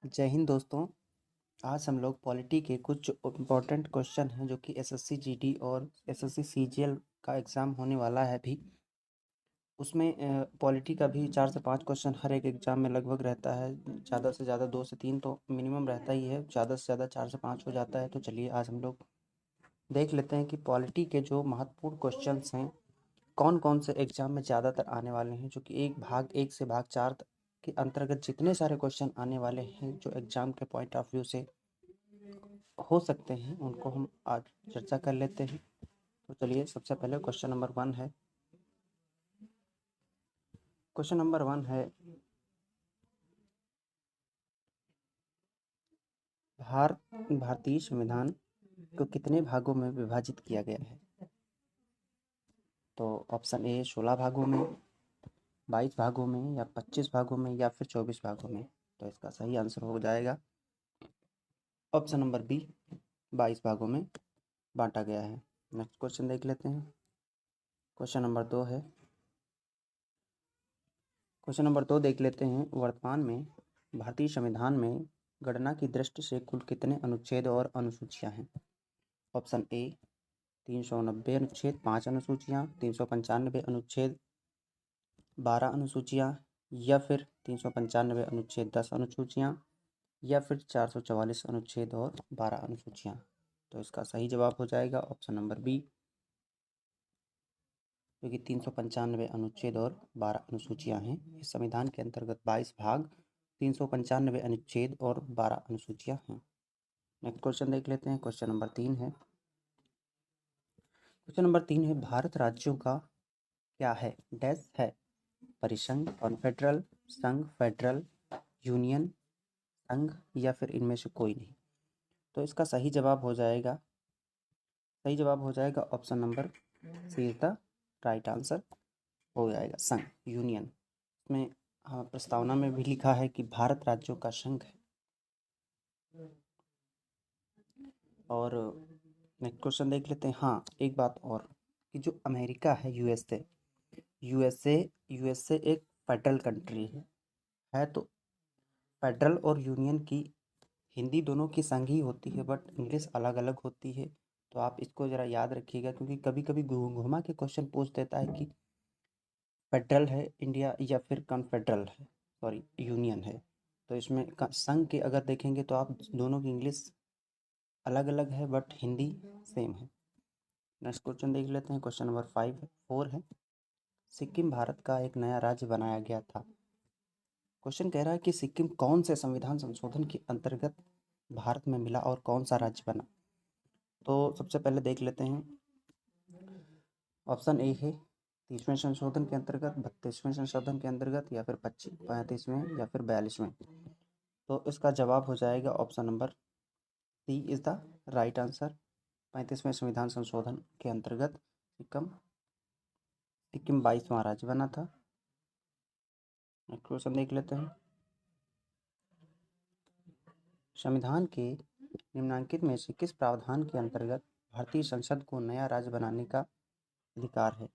जय हिंद दोस्तों। आज हम लोग पॉलिटी के कुछ इम्पोर्टेंट क्वेश्चन हैं जो कि एसएससी जीडी और एसएससी सीजीएल का एग्ज़ाम होने वाला है अभी। उसमें पॉलिटी का भी 4 से 5 क्वेश्चन हर एक एग्ज़ाम में लगभग रहता है। ज़्यादा से ज़्यादा 2 से 3 तो मिनिमम रहता ही है, ज़्यादा से ज़्यादा 4 से 5 हो जाता है। तो चलिए आज हम लोग देख लेते हैं कि पॉलिटी के जो महत्वपूर्ण क्वेश्चंस हैं कौन कौन से एग्ज़ाम में ज़्यादातर आने वाले हैं, जो कि एक भाग 1 से भाग 4 तक के अंतर्गत जितने सारे क्वेश्चन आने वाले हैं जो एग्ज़ाम के पॉइंट ऑफ व्यू से हो सकते हैं उनको हम आज चर्चा कर लेते हैं। तो चलिए सबसे पहले क्वेश्चन नंबर 1 है। क्वेश्चन नंबर 1 है, भारतीय संविधान को कितने भागों में विभाजित किया गया है? तो ऑप्शन ए 16 भागों में, 22 भागों में, या 25 भागों में, या फिर 24 भागों में। तो इसका सही आंसर हो जाएगा ऑप्शन नंबर बी, 22 भागों में बांटा गया है। नेक्स्ट क्वेश्चन देख लेते हैं। क्वेश्चन नंबर 2 है। क्वेश्चन नंबर 2 देख लेते हैं। वर्तमान में भारतीय संविधान में गणना की दृष्टि से कुल कितने अनुच्छेद और अनुसूचियां हैं? ऑप्शन ए 390 अनुच्छेद 5 अनुसूचियां, 395 अनुच्छेद 12 अनुसूचियां, या फिर 395 अनुच्छेद 10 अनुसूचियां, या फिर 444 अनुच्छेद और 12 अनुसूचियां। तो इसका सही जवाब हो जाएगा ऑप्शन नंबर बी, जो कि 395 अनुच्छेद और 12 अनुसूचियां हैं। इस संविधान के अंतर्गत 22 भाग, 395 अनुच्छेद और 12 अनुसूचियां हैं। नेक्स्ट क्वेश्चन देख लेते हैं। क्वेश्चन नंबर 3 है। क्वेश्चन नंबर 3 है, भारत राज्यों का क्या है? डैश है, परिसंघ, कॉन्फेडरल, संघ, फेडरल, यूनियन, संघ, या फिर इनमें से कोई नहीं। तो इसका सही जवाब हो जाएगा option number C is the right answer हो जाएगा, संघ, यूनियन। इसमें हाँ, प्रस्तावना में भी लिखा है कि भारत राज्यों का संघ है। और नेक्स्ट क्वेश्चन देख लेते हैं। हाँ, एक बात और कि जो अमेरिका है, यूएसए यूएसए यूएसए एक फेडरल कंट्री है। तो फेडरल और यूनियन की हिंदी दोनों की संग ही होती है, बट इंग्लिश अलग अलग होती है। तो आप इसको ज़रा याद रखिएगा, क्योंकि कभी कभी घुमा के क्वेश्चन पूछ देता है कि फेडरल है इंडिया या फिर कॉन्फेडरल है, सॉरी यूनियन है। तो इसमें संघ के अगर देखेंगे तो आप दोनों की इंग्लिश अलग अलग है, बट हिंदी सेम है। नेक्स्ट क्वेश्चन देख लेते हैं। क्वेश्चन नंबर 4 है। सिक्किम भारत का एक नया राज्य बनाया गया था। क्वेश्चन कह रहा है कि सिक्किम कौन से संविधान संशोधन के अंतर्गत भारत में मिला और कौन सा राज्य बना? तो सबसे पहले देख लेते हैं। ऑप्शन ए है 30वें संशोधन के अंतर्गत, 32वें संशोधन के अंतर्गत, या फिर 35वें, या फिर 42वें। तो इसका जवाब हो जाएगा option number C is the right answer. 35वें संविधान संशोधन के अंतर्गत सिक्किम 22वां राज्य बना था। नेक्स्ट क्वेश्चन देख लेते हैं। संविधान के निम्नलिखित में से किस प्रावधान के अंतर्गत भारतीय संसद को नया राज्य बनाने का अधिकार है?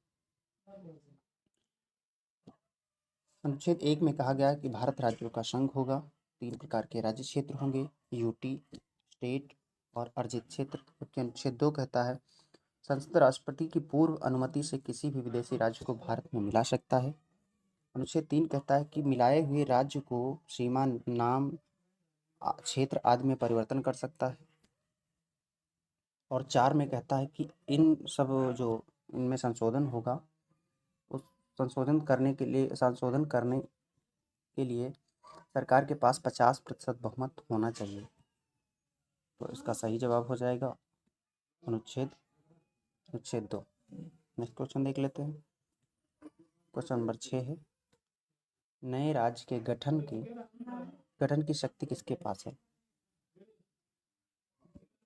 अनुच्छेद 1 में कहा गया है कि भारत राज्यों का संघ होगा, 3 प्रकार के राज्य क्षेत्र होंगे, यूटी, स्टेट और अर्जित क्षेत्र। जबकि अनुच्छेद 2 कहता है संसद राष्ट्रपति की पूर्व अनुमति से किसी भी विदेशी राज्य को भारत में मिला सकता है। अनुच्छेद 3 कहता है कि मिलाए हुए राज्य को सीमा, नाम, क्षेत्र आदि में परिवर्तन कर सकता है। और 4 में कहता है कि इन सब जो इनमें संशोधन होगा, उस संशोधन करने के लिए सरकार के पास 50% बहुमत होना चाहिए। तो इसका सही जवाब हो जाएगा अनुच्छेद अनुच्छेद 2। नेक्स्ट क्वेश्चन देख लेते हैं। क्वेश्चन नंबर 6 है, नए राज्य के गठन की शक्ति किसके पास है?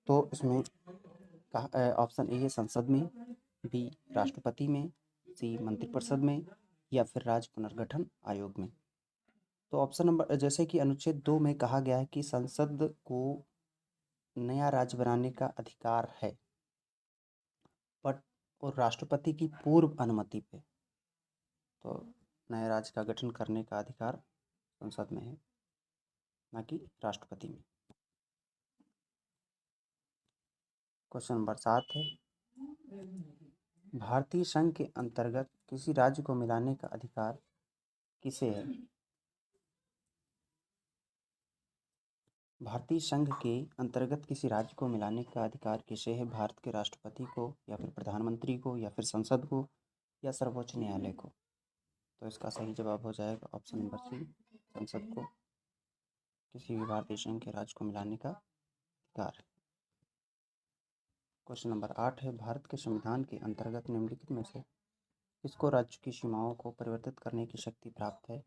तो इसमें ऑप्शन ए है संसद में, बी राष्ट्रपति में, सी मंत्रिपरिषद में, या फिर राज्य पुनर्गठन आयोग में। तो ऑप्शन नंबर, जैसे कि अनुच्छेद 2 में कहा गया है कि संसद को नया राज्य बनाने का अधिकार है, बट और राष्ट्रपति की पूर्व अनुमति पे। तो नए राज्य का गठन करने का अधिकार संसद में है। ना कि राष्ट्रपति में। क्वेश्चन नंबर 7 है, भारतीय संघ के अंतर्गत किसी राज्य को मिलाने का अधिकार किसे है? भारतीय संघ के अंतर्गत किसी राज्य को मिलाने का अधिकार किसे है? भारत के राष्ट्रपति को, या फिर प्रधानमंत्री को, या फिर संसद को, या सर्वोच्च न्यायालय को? तो इसका सही जवाब हो जाएगा ऑप्शन नंबर सी, संसद को किसी भी भारतीय संघ के राज्य को मिलाने का अधिकार है। क्वेश्चन नंबर 8 है, भारत के संविधान के अंतर्गत निम्नलिखित में से किसको राज्य की सीमाओं को परिवर्तित करने की शक्ति प्राप्त है?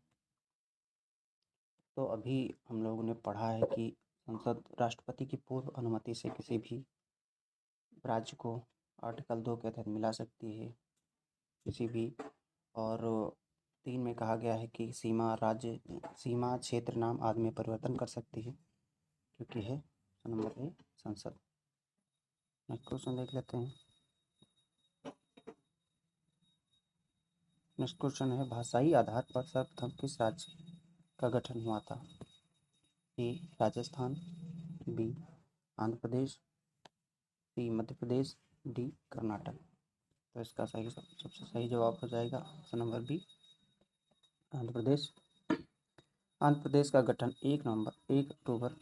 तो अभी हम लोगों ने पढ़ा है कि संसद राष्ट्रपति की पूर्व अनुमति से किसी भी राज्य को आर्टिकल 2 के तहत मिला सकती है किसी भी, और 3 में कहा गया है कि सीमा, क्षेत्र, नाम आदि में परिवर्तन कर सकती है, क्योंकि है नंबर ए संसद। नेक्स्ट क्वेश्चन देख लेते हैं। नेक्स्ट क्वेश्चन है, भाषाई आधार पर सर्वप्रथम किस राज्य का गठन हुआ था? ए राजस्थान, बी आंध्र प्रदेश, सी मध्य प्रदेश, डी कर्नाटक। तो इसका सबसे सही जवाब हो जाएगा option number B, Andhra Pradesh. Andhra Pradesh का गठन 1 अक्टूबर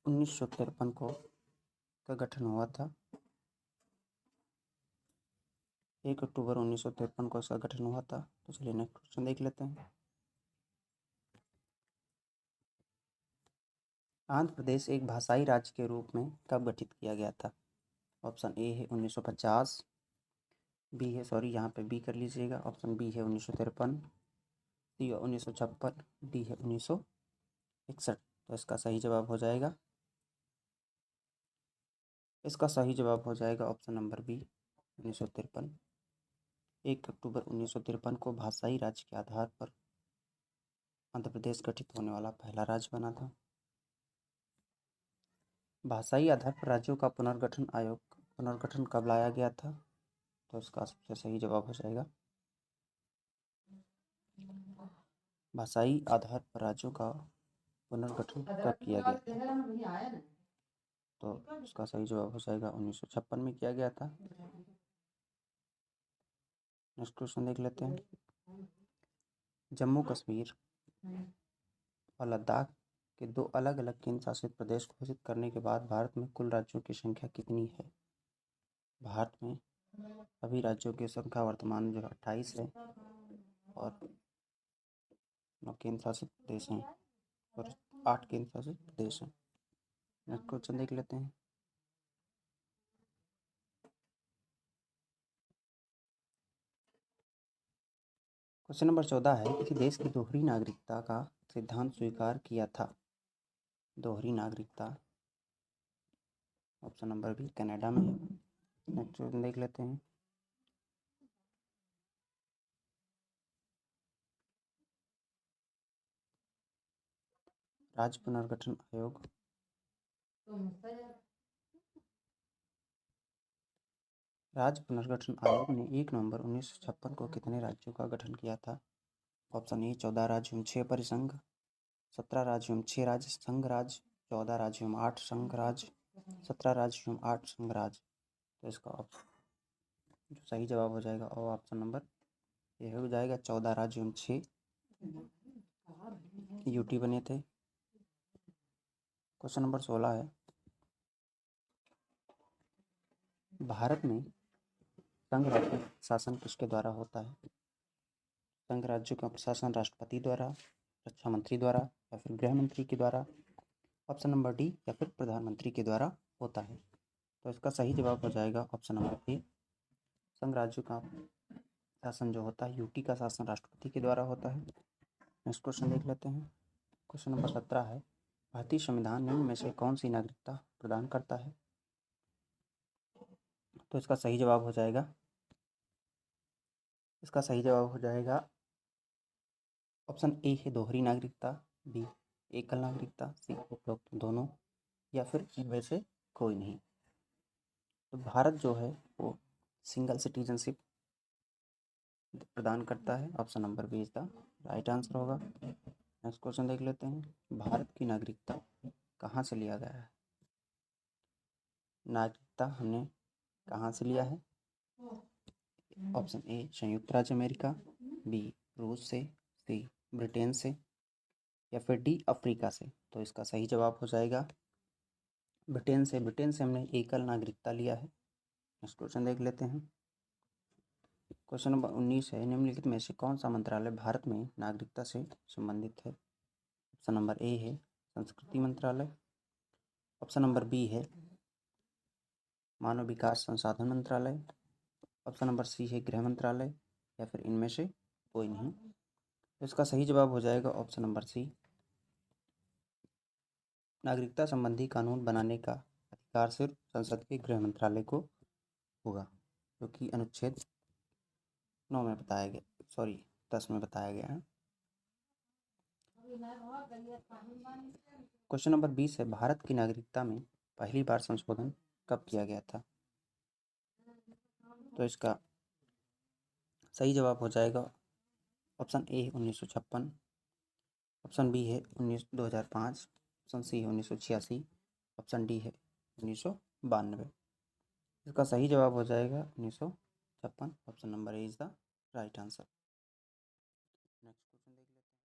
1953 को का गठन हुआ था। 1 अक्टूबर 1953 को इसका गठन हुआ था। तो चलिए नेक्स्ट क्वेश्चन देख लेते हैं। आंध्र प्रदेश एक भाषाई राज्य के रूप में कब गठित किया गया था? ऑप्शन ए है 1950, बी है, सॉरी यहाँ पे बी कर लीजिएगा, ऑप्शन बी है 1953, सी 1956, डी है 1961। तो इसका सही जवाब हो जाएगा ऑप्शन नंबर बी 1953। 1 अक्टूबर 1953 को भाषाई राज्य के आधार पर आंध्र प्रदेश गठित होने वाला पहला राज्य बना था। भाषाई आधार पर राज्यों का पुनर्गठन कब लाया गया था? तो इसका सबसे सही जवाब हो जाएगा, भाषाई आधार पर राज्यों का पुनर्गठन कब किया गया था? तो इसका सही जवाब हो जाएगा 1956 में किया गया था। नेक्स्ट क्वेश्चन देख लेते हैं। जम्मू कश्मीर और लद्दाख के 2 अलग अलग केंद्र शासित प्रदेश घोषित करने के बाद भारत में कुल राज्यों की संख्या कितनी है? भारत में अभी राज्यों की संख्या वर्तमान जो 28 है, और 9 केंद्र शासित प्रदेश हैं और 8 केंद्र शासित प्रदेश हैं। नेक्स्ट क्वेश्चन देख लेते हैं। क्वेश्चन नंबर 14 है, किसी देश की दोहरी नागरिकता का सिद्धांत स्वीकार किया था? दोहरी नागरिकता ऑप्शन नंबर बी कनाडा में है। नेक्स्ट क्वेश्चन देख लेते हैं। राज्य पुनर्गठन आयोग ने 1 नवंबर 1956 को कितने राज्यों का गठन किया था? ऑप्शन ए 14 राज्यों में 6 परिसंघ, 17 राज्यों में 6 राज्य संघ राज्य, 14 राज्यों में 8 संघ राज्य, 17 राज्यों में 8 संघ राज्य। तो इसका जो सही जवाब हो जाएगा और ऑप्शन नंबर ये हो जाएगा 14 राज्यों में 6 यूटी बने थे। क्वेश्चन नंबर 16 है, भारत में संघ राज्य शासन किसके द्वारा होता है? संघ राज्यों का प्रशासन राष्ट्रपति द्वारा, रक्षा मंत्री द्वारा, या फिर गृह मंत्री के द्वारा, ऑप्शन नंबर डी, या फिर प्रधानमंत्री के द्वारा होता है। तो इसका सही जवाब हो जाएगा ऑप्शन नंबर ए, संघ राज्यों का शासन जो होता है, यूटी का शासन राष्ट्रपति के द्वारा होता है। नेक्स्ट क्वेश्चन देख लेते हैं। क्वेश्चन नंबर 17 है, भारतीय संविधान निम्न में से कौन सी नागरिकता प्रदान करता है? तो इसका सही जवाब हो जाएगा ऑप्शन ए है दोहरी नागरिकता, बी एकल नागरिकता, सी उपरोक्त दोनों, या फिर इनमें से कोई नहीं। तो भारत जो है वो सिंगल सिटीजनशिप प्रदान करता है। Option number B is the right answer होगा। नेक्स्ट क्वेश्चन देख लेते हैं। भारत की नागरिकता कहाँ से लिया गया है? नागरिकता हमने कहाँ से लिया है? ऑप्शन ए संयुक्त राज्य अमेरिका, बी रूस से, सी ब्रिटेन से, या फिर डी अफ्रीका से। तो इसका सही जवाब हो जाएगा ब्रिटेन से। ब्रिटेन से हमने एकल नागरिकता लिया है। नेक्स्ट क्वेश्चन देख लेते हैं। क्वेश्चन नंबर 19 है, निम्नलिखित में से कौन सा मंत्रालय भारत में नागरिकता से संबंधित है? ऑप्शन नंबर ए है संस्कृति मंत्रालय, ऑप्शन नंबर बी है मानव विकास संसाधन मंत्रालय, ऑप्शन नंबर सी है गृह मंत्रालय, या फिर इनमें से कोई नहीं। तो इसका सही जवाब हो जाएगा ऑप्शन नंबर सी। नागरिकता संबंधी कानून बनाने का अधिकार सिर्फ संसद के गृह मंत्रालय को होगा, जो कि अनुच्छेद 9 में बताया गया, 10 में बताया गया है। क्वेश्चन नंबर 20 है, भारत की नागरिकता में पहली बार संशोधन कब किया गया था? तो इसका सही जवाब हो जाएगा ऑप्शन ए 1956, ऑप्शन बी है 2005, ऑप्शन सी है 1986, ऑप्शन डी है 1992। इसका सही जवाब हो जाएगा 1956। Option number A is the right answer.